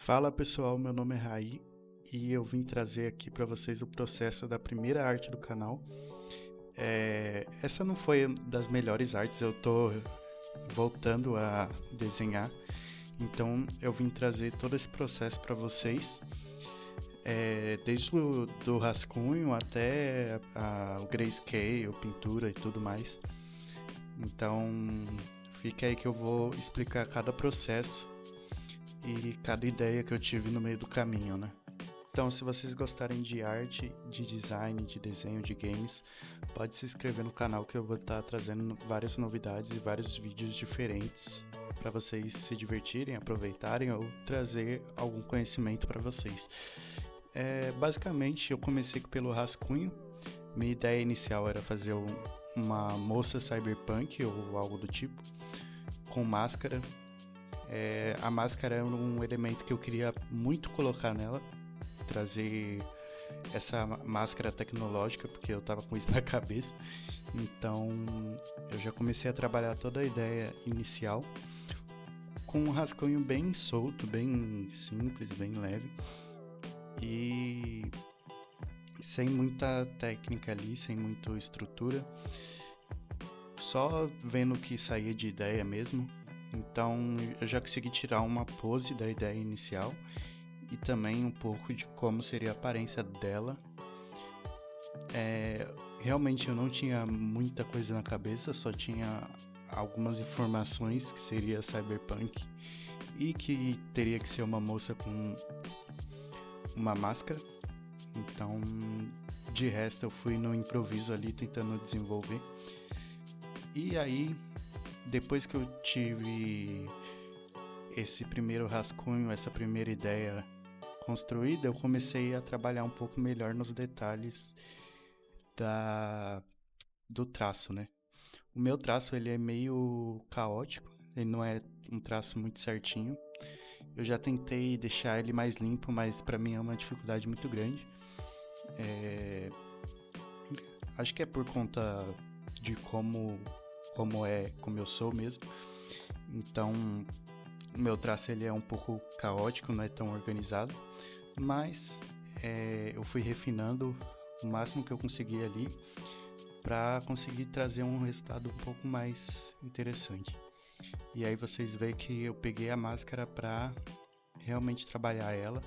Fala pessoal, meu nome é Raí e eu vim trazer aqui para vocês o processo da primeira arte do canal. Essa não foi das melhores artes, eu tô voltando a desenhar, então eu vim trazer todo esse processo para vocês, desde o do rascunho até o grayscale, pintura e tudo mais. Então fica aí que eu vou explicar cada processo e cada ideia que eu tive no meio do caminho, né? Então, se vocês gostarem de arte, de design, de desenho, de games, pode se inscrever no canal que eu vou estar trazendo várias novidades e vários vídeos diferentes para vocês se divertirem, aproveitarem ou trazer algum conhecimento para vocês. Basicamente, eu comecei pelo rascunho. Minha ideia inicial era fazer uma moça cyberpunk ou algo do tipo, com máscara. A máscara era um elemento que eu queria muito colocar nela, trazer essa máscara tecnológica, porque eu tava com isso na cabeça. Então eu já comecei a trabalhar toda a ideia inicial com um rascunho bem solto, bem simples, bem leve e sem muita técnica ali, sem muita estrutura, só vendo o que saía de ideia mesmo. Então eu já consegui tirar uma pose da ideia inicial e também um pouco de como seria a aparência dela. Realmente eu não tinha muita coisa na cabeça, só tinha algumas informações que seria cyberpunk e que teria que ser uma moça com uma máscara. Então, de resto, eu fui no improviso ali tentando desenvolver. E aí, depois que eu tive esse primeiro rascunho, essa primeira ideia construída, eu comecei a trabalhar um pouco melhor nos detalhes do traço, né? O meu traço ele é meio caótico, ele não é um traço muito certinho. Eu já tentei deixar ele mais limpo, mas para mim é uma dificuldade muito grande. Acho que é por conta de como eu sou mesmo. Então, o meu traço ele é um pouco caótico, não é tão organizado, mas eu fui refinando o máximo que eu consegui ali para conseguir trazer um resultado um pouco mais interessante. E aí vocês veem que eu peguei a máscara para realmente trabalhar ela.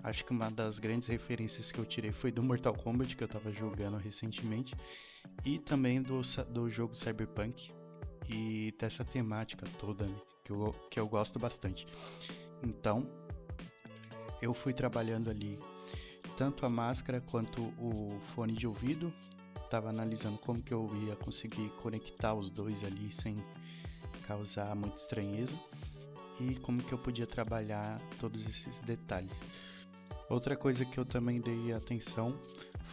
Acho que uma das grandes referências que eu tirei foi do Mortal Kombat, que eu estava jogando recentemente, e também do jogo Cyberpunk e dessa temática toda, né, que eu gosto bastante. Então, eu fui trabalhando ali tanto a máscara quanto o fone de ouvido. Estava analisando como que eu ia conseguir conectar os dois ali sem causar muita estranheza e como que eu podia trabalhar todos esses detalhes. Outra coisa que eu também dei atenção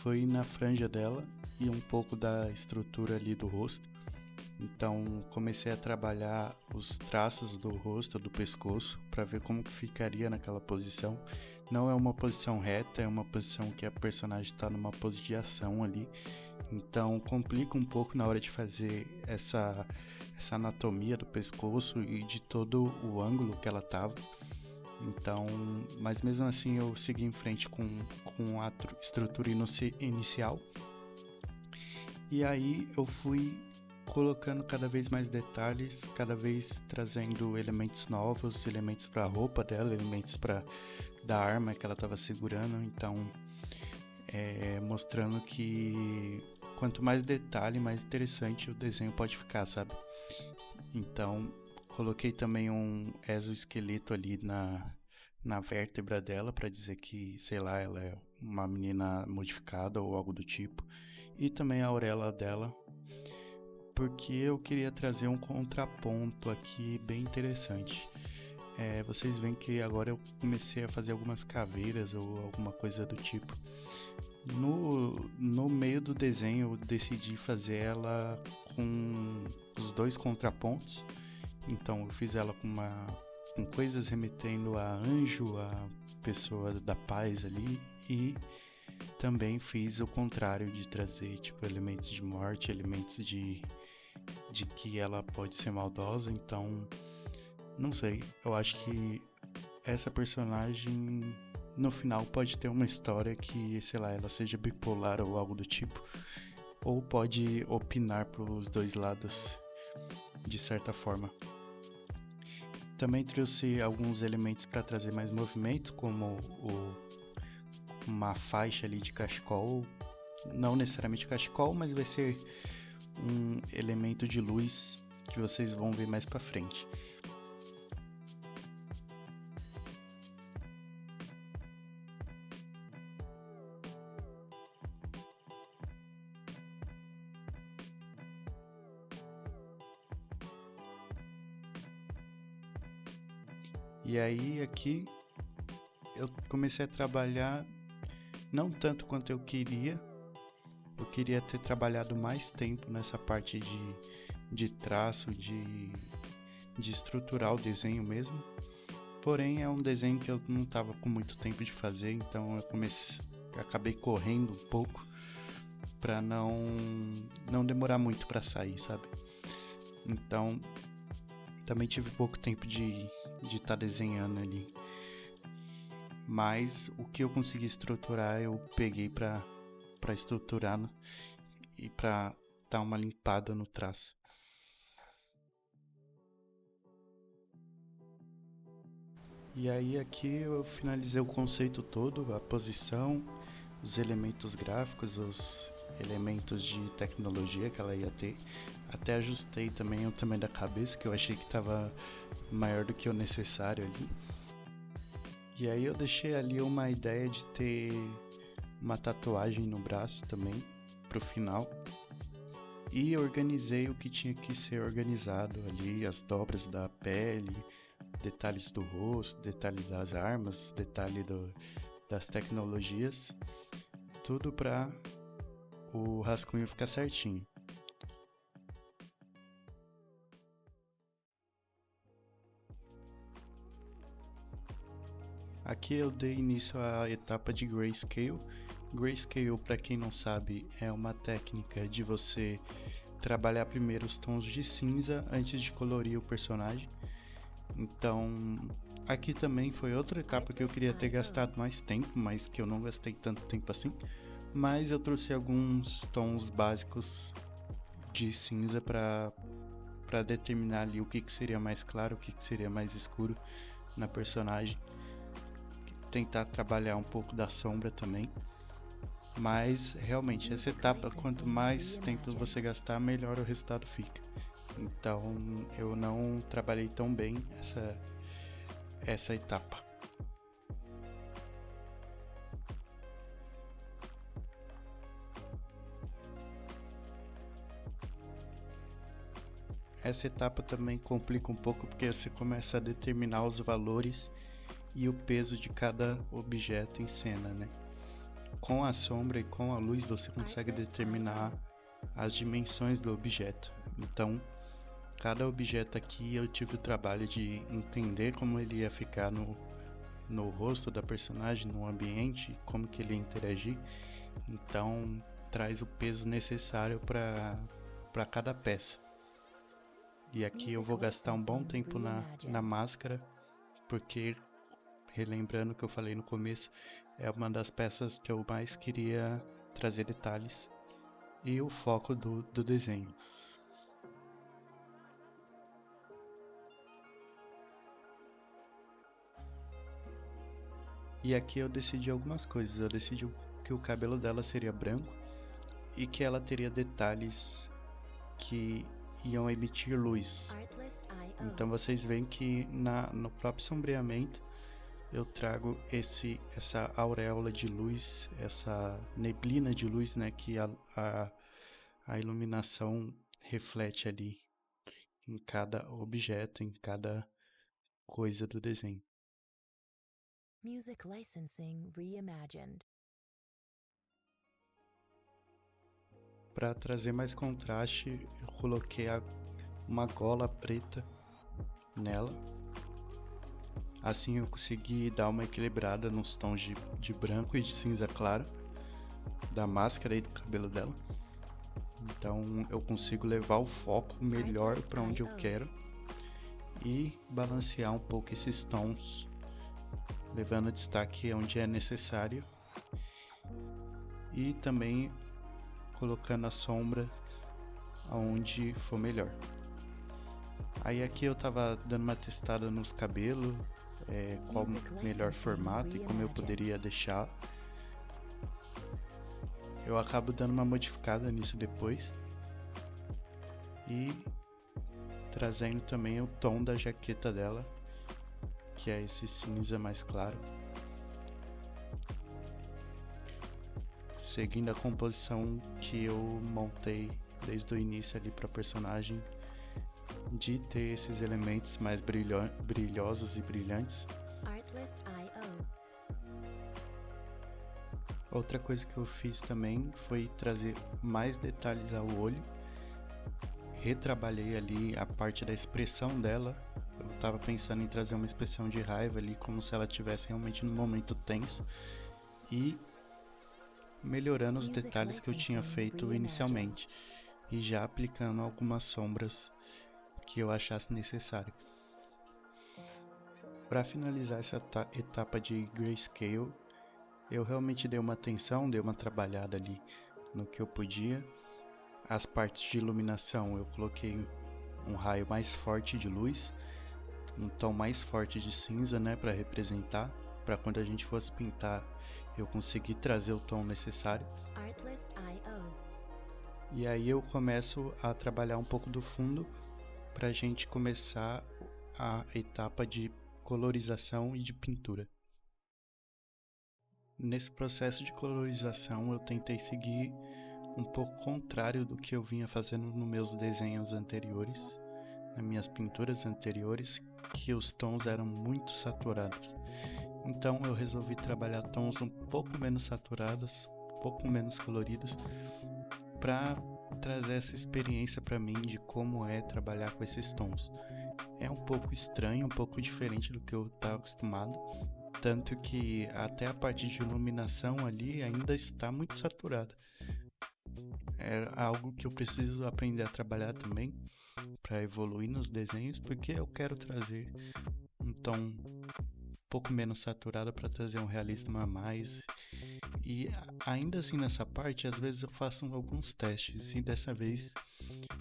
foi na franja dela e um pouco da estrutura ali do rosto. Então comecei a trabalhar os traços do rosto, do pescoço, para ver como que ficaria naquela posição. Não é uma posição reta, é uma posição que a personagem está numa pose de ação ali. Então complica um pouco na hora de fazer essa anatomia do pescoço e de todo o ângulo que ela estava. Então, mas mesmo assim eu segui em frente com a estrutura inicial. E aí eu fui colocando cada vez mais detalhes, cada vez trazendo elementos novos, elementos para a roupa dela, elementos da arma que ela estava segurando. Então, mostrando que quanto mais detalhe, mais interessante o desenho pode ficar, sabe? Então, coloquei também um exoesqueleto ali na vértebra dela para dizer que, sei lá, ela é uma menina modificada ou algo do tipo. E também a auréola dela, porque eu queria trazer um contraponto aqui bem interessante. Vocês veem que agora eu comecei a fazer algumas caveiras ou alguma coisa do tipo. No meio do desenho eu decidi fazer ela com os dois contrapontos. Então eu fiz ela com coisas remetendo a anjo, a pessoa da paz ali, e também fiz o contrário de trazer tipo elementos de morte, elementos de que ela pode ser maldosa. Então não sei, eu acho que essa personagem no final pode ter uma história que, sei lá, ela seja bipolar ou algo do tipo, ou pode opinar pros dois lados de certa forma. Também trouxe alguns elementos para trazer mais movimento, como uma faixa ali de cachecol, não necessariamente cachecol, mas vai ser um elemento de luz que vocês vão ver mais para frente. E aí aqui eu comecei a trabalhar não tanto quanto eu queria ter trabalhado mais tempo nessa parte de traço, de estruturar o desenho mesmo. Porém é um desenho que eu não estava com muito tempo de fazer, então eu acabei correndo um pouco para não demorar muito para sair, sabe? Então também tive pouco tempo de estar desenhando ali, mas o que eu consegui estruturar eu peguei para estruturar e para dar uma limpada no traço. E aí aqui eu finalizei o conceito todo, a posição, os elementos gráficos, os elementos de tecnologia que ela ia ter. Até ajustei também o tamanho da cabeça, que eu achei que estava maior do que o necessário ali. E aí eu deixei ali uma ideia de ter uma tatuagem no braço também, pro final. E organizei o que tinha que ser organizado ali, as dobras da pele, detalhes do rosto, detalhes das armas, detalhe das tecnologias, tudo para o rascunho ficar certinho. Aqui eu dei início à etapa de Grayscale. Grayscale, para quem não sabe, é uma técnica de você trabalhar primeiro os tons de cinza antes de colorir o personagem. Então, aqui também foi outra etapa que eu queria ter gastado mais tempo, mas que eu não gastei tanto tempo assim. Mas eu trouxe alguns tons básicos de cinza para determinar ali o que seria mais claro, o que seria mais escuro na personagem. Tentar trabalhar um pouco da sombra também. Mas realmente essa etapa, quanto mais tempo você gastar, melhor o resultado fica. Então eu não trabalhei tão bem essa etapa. Essa etapa também complica um pouco porque você começa a determinar os valores e o peso de cada objeto em cena, né? Com a sombra e com a luz você consegue determinar as dimensões do objeto. Então, cada objeto aqui eu tive o trabalho de entender como ele ia ficar no rosto da personagem, no ambiente, como que ele ia interagir. Então, traz o peso necessário para cada peça. E aqui eu vou gastar um bom tempo na máscara, porque, relembrando o que eu falei no começo, é uma das peças que eu mais queria trazer detalhes e o foco do desenho. E aqui eu decidi algumas coisas. Eu decidi que o cabelo dela seria branco e que ela teria detalhes que iam emitir luz. Então vocês veem que no próprio sombreamento eu trago essa auréola de luz, essa neblina de luz, né, que a iluminação reflete ali em cada objeto, em cada coisa do desenho. Music licensing reimagined. Para trazer mais contraste, eu coloquei uma gola preta nela. Assim eu consegui dar uma equilibrada nos tons de branco e de cinza claro da máscara e do cabelo dela. Então eu consigo levar o foco melhor para onde eu quero e balancear um pouco esses tons levando destaque onde é necessário e também colocando a sombra aonde for melhor. Aí aqui eu tava dando uma testada nos cabelos, qual o melhor formato e como eu poderia deixar. Eu acabo dando uma modificada nisso depois e trazendo também o tom da jaqueta dela, que é esse cinza mais claro, seguindo a composição que eu montei desde o início ali para a personagem, de ter esses elementos mais brilhosos e brilhantes. Outra coisa que eu fiz também foi trazer mais detalhes ao olho. Retrabalhei ali a parte da expressão dela. Eu estava pensando em trazer uma expressão de raiva ali, como se ela estivesse realmente num momento tenso, e melhorando os detalhes que eu tinha feito inicialmente e já aplicando algumas sombras que eu achasse necessário. Para finalizar essa etapa de grayscale, eu realmente dei uma atenção, dei uma trabalhada ali no que eu podia. As partes de iluminação eu coloquei um raio mais forte de luz, um tom mais forte de cinza, né, para representar, para quando a gente fosse pintar eu conseguir trazer o tom necessário. E aí eu começo a trabalhar um pouco do fundo para a gente começar a etapa de colorização e de pintura. Nesse processo de colorização eu tentei seguir um pouco contrário do que eu vinha fazendo nos meus desenhos anteriores, nas minhas pinturas anteriores, que os tons eram muito saturados. Então eu resolvi trabalhar tons um pouco menos saturados, um pouco menos coloridos, para trazer essa experiência para mim de como é trabalhar com esses tons. É um pouco estranho, um pouco diferente do que eu estava acostumado, tanto que até a parte de iluminação ali ainda está muito saturada. É algo que eu preciso aprender a trabalhar também para evoluir nos desenhos, porque eu quero trazer um tom um pouco menos saturado para trazer um realismo a mais. E ainda assim nessa parte, às vezes eu faço alguns testes, e dessa vez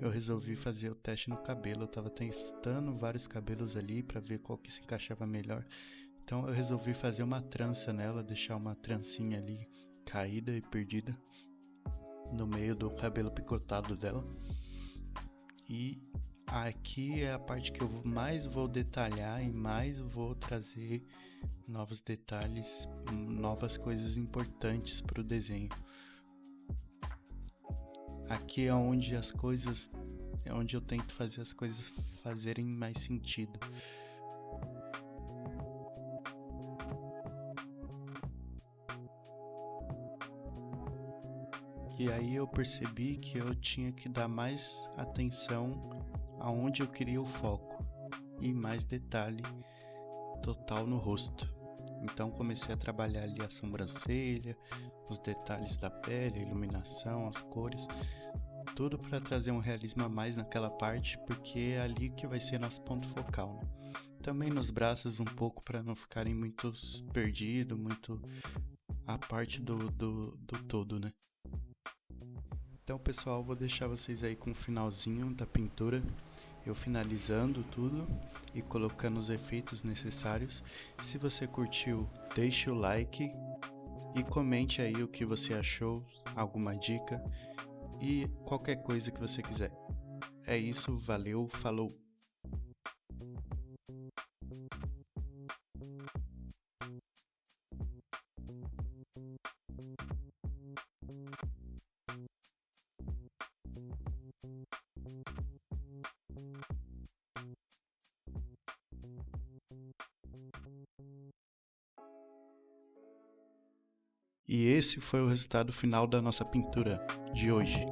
eu resolvi fazer o teste no cabelo. Eu estava testando vários cabelos ali para ver qual que se encaixava melhor. Então eu resolvi fazer uma trança nela, deixar uma trancinha ali caída e perdida no meio do cabelo picotado dela. E aqui é a parte que eu mais vou detalhar e mais vou trazer novos detalhes, novas coisas importantes para o desenho. Aqui é onde eu tento fazer as coisas fazerem mais sentido. E aí eu percebi que eu tinha que dar mais atenção aonde eu queria o foco e mais detalhe total no rosto. Então comecei a trabalhar ali a sobrancelha, os detalhes da pele, a iluminação, as cores, tudo para trazer um realismo a mais naquela parte, porque é ali que vai ser nosso ponto focal, né? Também nos braços um pouco para não ficarem muito perdidos, muito a parte do todo, né? Então pessoal, vou deixar vocês aí com o finalzinho da pintura, eu finalizando tudo e colocando os efeitos necessários. Se você curtiu, deixe o like e comente aí o que você achou, alguma dica e qualquer coisa que você quiser. É isso, valeu, falou! E esse foi o resultado final da nossa pintura de hoje.